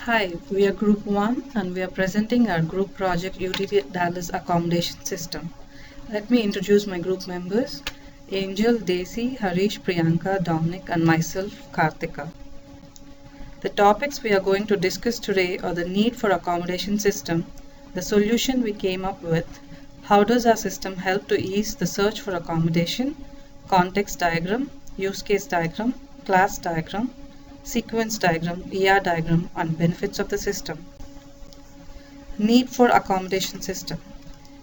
Hi, we are Group 1 and we are presenting our group project UTD Dallas Accommodation System. Let me introduce my group members: Angel, Daisy, Harish, Priyanka, Dominic and myself, Karthika. The topics we are going to discuss today are the need for accommodation system, the solution we came up with, how does our system help to ease the search for accommodation, context diagram, use case diagram, class diagram, sequence diagram, ER diagram, and benefits of the system. Need for accommodation system.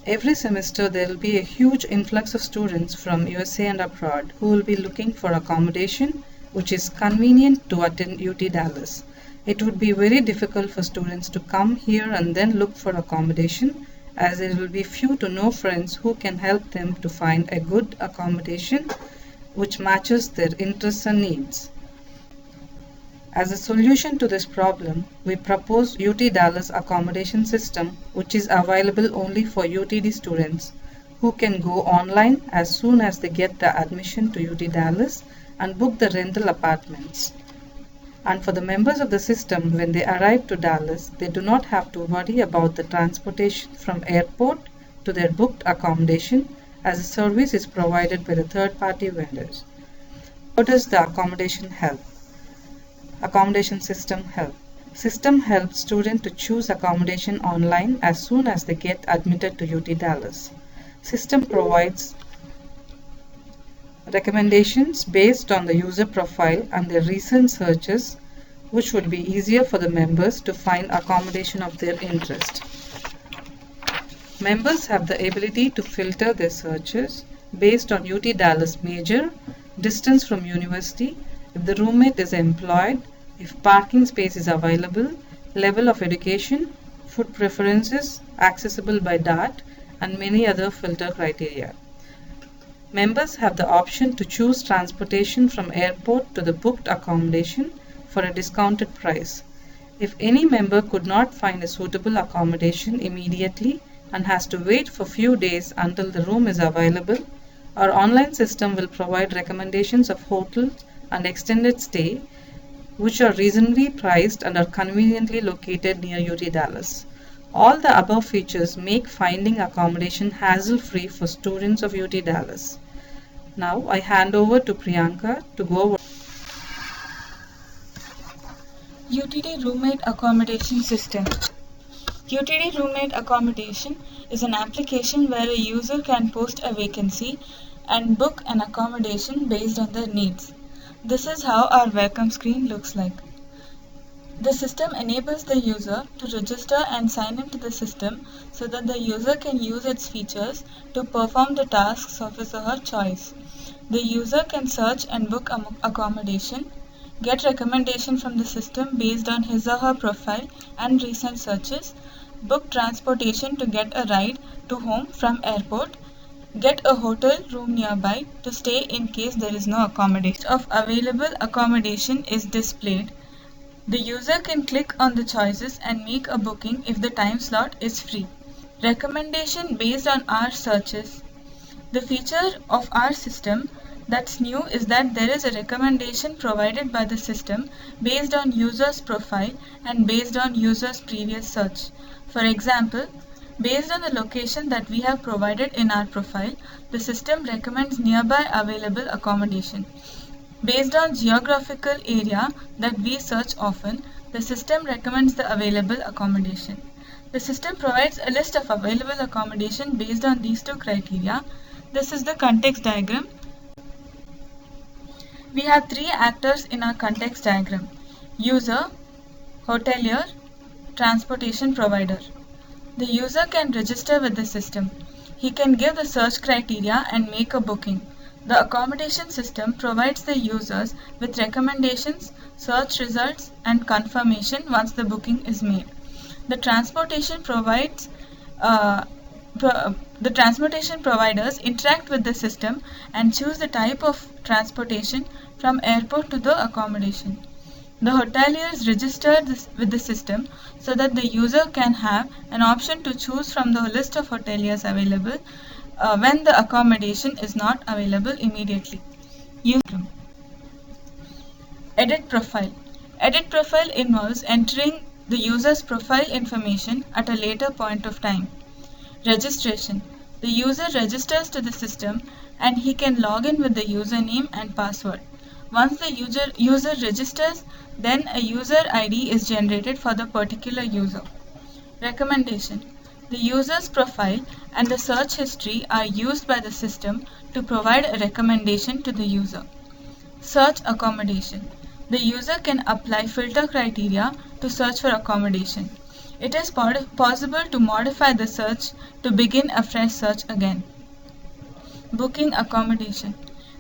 Every semester there will be a huge influx of students from USA and abroad who will be looking for accommodation which is convenient to attend UT Dallas. It would be very difficult for students to come here and then look for accommodation, as there will be few to no friends who can help them to find a good accommodation which matches their interests and needs. As a solution to this problem, we propose UT Dallas accommodation system which is available only for UTD students who can go online as soon as they get the admission to UT Dallas and book the rental apartments. And for the members of the system, when they arrive to Dallas, they do not have to worry about the transportation from airport to their booked accommodation, as the service is provided by the third-party vendors. How does the accommodation help? Accommodation system help. System helps students to choose accommodation online as soon as they get admitted to UT Dallas. System provides recommendations based on the user profile and their recent searches, which would be easier for the members to find accommodation of their interest. Members have the ability to filter their searches based on UT Dallas major, distance from university, if the roommate is employed, if parking space is available, level of education, food preferences, accessible by DART, and many other filter criteria. Members have the option to choose transportation from airport to the booked accommodation for a discounted price. If any member could not find a suitable accommodation immediately and has to wait for few days until the room is available, our online system will provide recommendations of hotels and extended stay which are reasonably priced and are conveniently located near UT Dallas. All the above features make finding accommodation hassle-free for students of UT Dallas. Now I hand over to Priyanka to go over UTD Roommate Accommodation System. UTD Roommate Accommodation is an application where a user can post a vacancy and book an accommodation based on their needs. This is how our welcome screen looks like. The system enables the user to register and sign into the system so that the user can use its features to perform the tasks of his or her choice. The user can search and book accommodation, get recommendation from the system based on his or her profile and recent searches, book transportation to get a ride to home from airport, get a hotel room nearby to stay in case there is no accommodation. Of available accommodation is displayed. The user can click on the choices and make a booking if the time slot is free. Recommendation based on our searches. The feature of our system that's new is that there is a recommendation provided by the system based on user's profile and based on user's previous search. For example, based on the location that we have provided in our profile, the system recommends nearby available accommodation. Based on geographical area that we search often, the system recommends the available accommodation. The system provides a list of available accommodation based on these two criteria. This is the context diagram. We have three actors in our context diagram: user, hotelier, transportation provider. The user can register with the system. He can give the search criteria and make a booking. The accommodation system provides the users with recommendations, search results, and confirmation once the booking is made. The transportation providers interact with the system and choose the type of transportation from airport to the accommodation. The hotelier is registered with the system so that the user can have an option to choose from the list of hoteliers available when the accommodation is not available immediately. Edit profile. Edit profile involves entering the user's profile information at a later point of time. Registration. The user registers to the system and he can log in with the username and password. Once the user registers, then a user ID is generated for the particular user. Recommendation. The user's profile and the search history are used by the system to provide a recommendation to the user. Search accommodation. The user can apply filter criteria to search for accommodation. It is possible to modify the search to begin a fresh search again. Booking accommodation.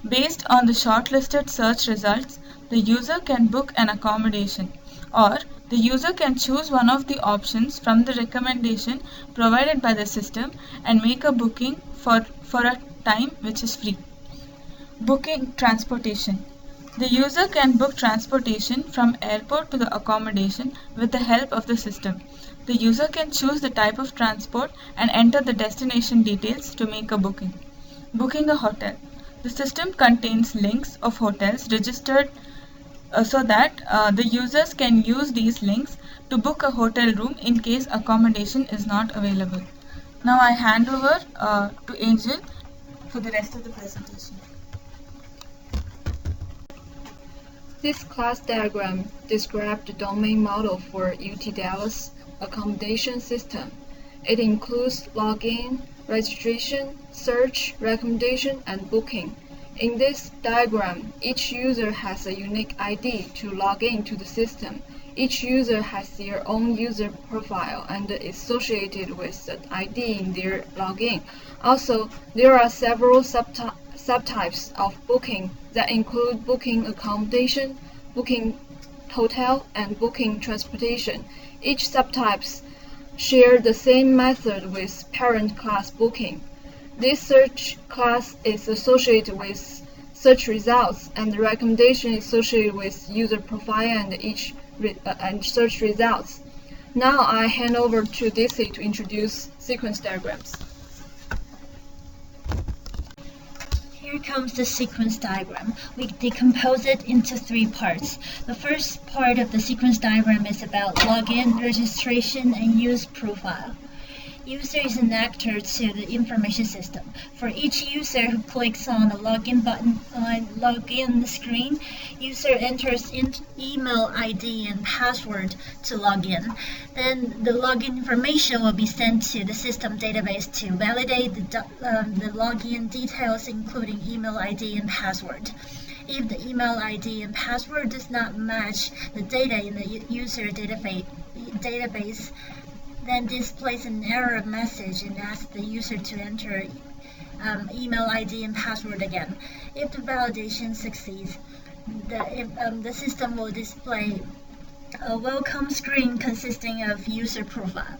Based on the shortlisted search results, the user can book an accommodation, or the user can choose one of the options from the recommendation provided by the system and make a booking for a time which is free. Booking transportation. The user can book transportation from airport to the accommodation with the help of the system. The user can choose the type of transport and enter the destination details to make a booking. Booking a hotel. The system contains links of hotels registered so that the users can use these links to book a hotel room in case accommodation is not available. Now I hand over to Angel for the rest of the presentation. This class diagram describes the domain model for UT Dallas accommodation system. It includes login, registration, search, recommendation, and booking. In this diagram, each user has a unique ID to log in to the system. Each user has their own user profile and is associated with the ID in their login. Also, there are several subtypes of booking that include booking accommodation, booking hotel, and booking transportation. Each subtypes share the same method with parent class booking. This search class is associated with search results, and the recommendation is associated with user profile and search results. Now I hand over to Daisy to introduce sequence diagrams. Here comes the sequence diagram. We decompose it into 3 parts. The first part of the sequence diagram is about login, registration, and use profile. User is an actor to the information system. For each user who clicks on the login button on login screen, user enters email ID and password to log in. Then the login information will be sent to the system database to validate the login details, including email ID and password. If the email ID and password does not match the data in the user database, then displays an error message and asks the user to enter email ID and password again. If the validation succeeds, the system will display a welcome screen consisting of user profile.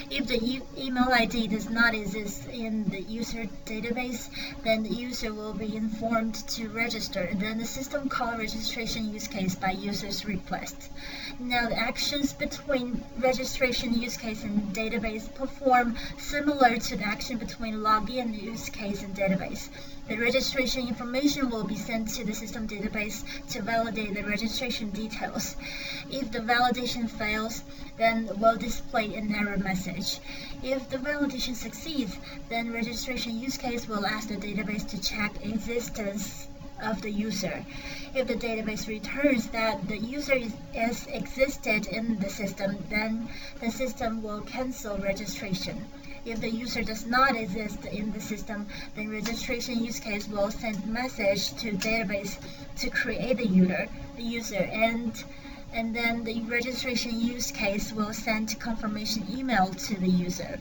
If the email ID does not exist in the user database, then the user will be informed to register. Then the system calls registration use case by user's request. Now the actions between registration use case and database perform similar to the action between login use case and database. The registration information will be sent to the system database to validate the registration details. If the validation fails, then we'll display an error message. If the validation succeeds, then registration use case will ask the database to check existence of the user. If the database returns that the user is existed in the system, then the system will cancel registration. If the user does not exist in the system, then registration use case will send message to database to create the user, and then the registration use case will send confirmation email to the user.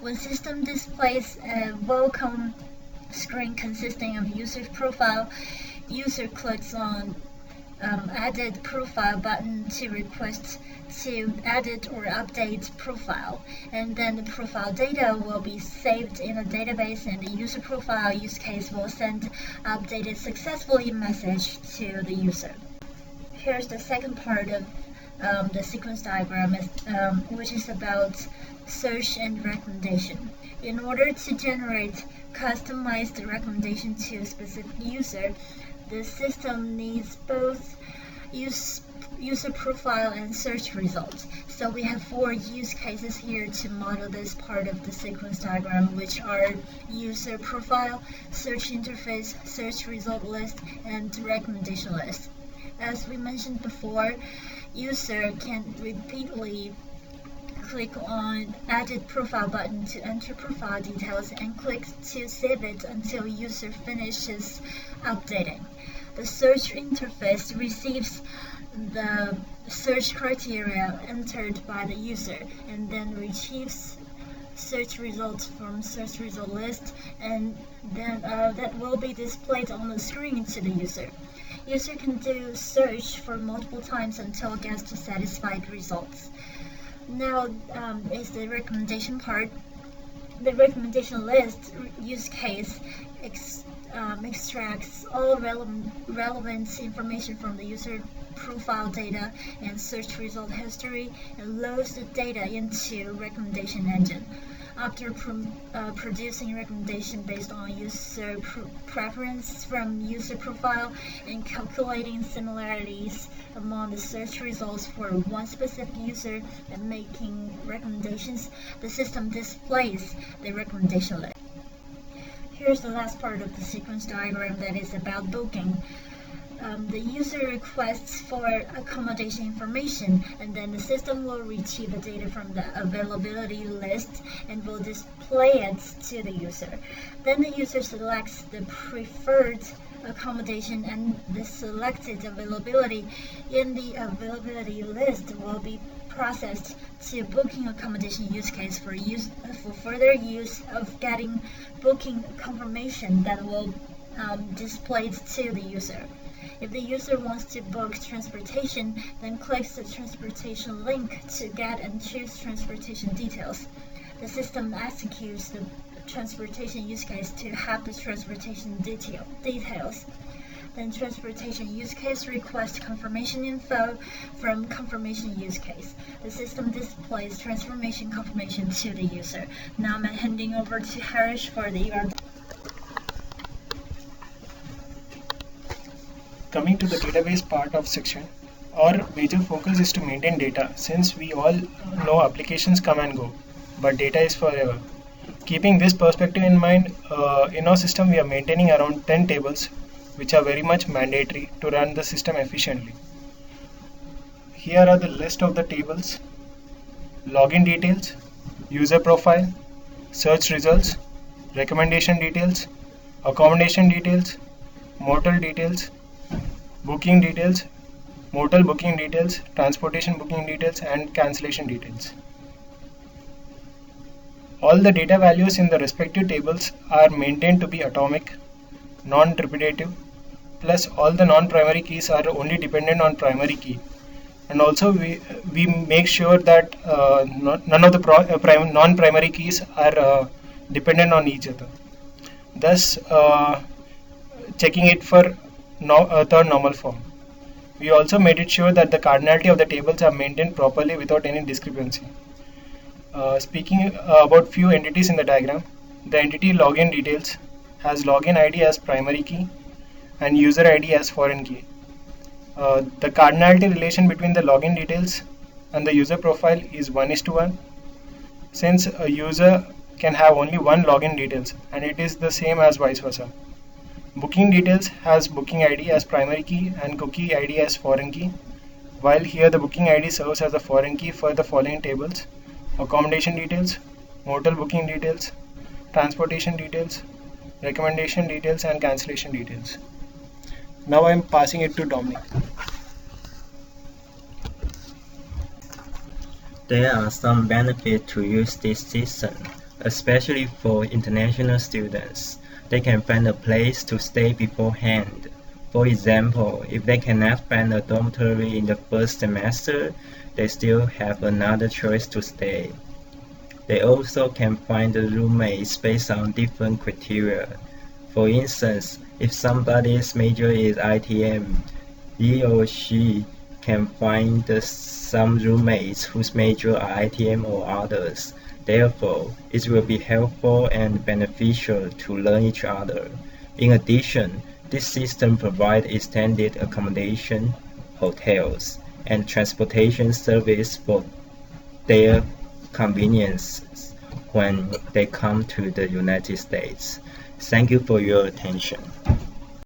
When system displays a welcome screen consisting of user profile, user clicks on Edit Profile button to request to edit or update profile, and then the profile data will be saved in a database, and the user profile use case will send updated successfully message to the user. Here's the second part of the sequence diagram, which is about search and recommendation. In order to generate customized recommendation to a specific user, the system needs both user profile and search results. So we have 4 use cases here to model this part of the sequence diagram, which are user profile, search interface, search result list, and recommendation list. As we mentioned before, user can repeatedly click on Edit Profile button to enter profile details and click to save it until user finishes updating. The search interface receives the search criteria entered by the user and then retrieves search results from search result list, and then that will be displayed on the screen to the user. User can do search for multiple times until it gets to satisfied results. Now is the recommendation part. The recommendation list use case extracts all relevant information from the user profile data and search result history and loads the data into recommendation engine. After producing recommendation based on user preference from user profile and calculating similarities among the search results for one specific user and making recommendations, the system displays the recommendation list. Here's the last part of the sequence diagram that is about booking. The user requests for accommodation information, and then the system will retrieve the data from the availability list and will display it to the user. Then the user selects the preferred accommodation, and the selected availability in the availability list will be processed to booking accommodation use case for further use of getting booking confirmation that will displayed to the user. If the user wants to book transportation, then clicks the transportation link to get and choose transportation details. The system executes the transportation use case to have the transportation details. Then transportation use case requests confirmation info from confirmation use case. The system displays transformation confirmation to the user. Now I'm handing over to Harish for the ER. Coming to the database part of section, our major focus is to maintain data, since we all know applications come and go, but data is forever. Keeping this perspective in mind, in our system we are maintaining around 10 tables, which are very much mandatory to run the system efficiently. Here are the list of the tables: login details, user profile, search results, recommendation details, accommodation details, motel details, booking details, motel booking details, transportation booking details, and cancellation details. All the data values in the respective tables are maintained to be atomic, non-repetitive, plus all the non-primary keys are only dependent on primary key. And also we make sure that none of the non-primary keys are dependent on each other, thus checking it for third normal form. We also made it sure that the cardinality of the tables are maintained properly without any discrepancy. Speaking about few entities in the diagram, the entity login details has login ID as primary key and user ID as foreign key. The cardinality relation between the login details and the user profile is 1:1, since a user can have only one login details and it is the same as vice versa. Booking details has booking ID as primary key and cookie ID as foreign key, while here the booking ID serves as a foreign key for the following tables: accommodation details, motel booking details, transportation details, recommendation details, and cancellation details. Now I am passing it to Dominic. There are some benefits to use this system, especially for international students. They can find a place to stay beforehand. For example, if they cannot find a dormitory in the first semester, they still have another choice to stay. They also can find the roommates based on different criteria. For instance, if somebody's major is ITM, he or she can find some roommates whose major are ITM or others. Therefore, it will be helpful and beneficial to learn each other. In addition, this system provides extended accommodation, hotels, and transportation service for their convenience when they come to the United States. Thank you for your attention.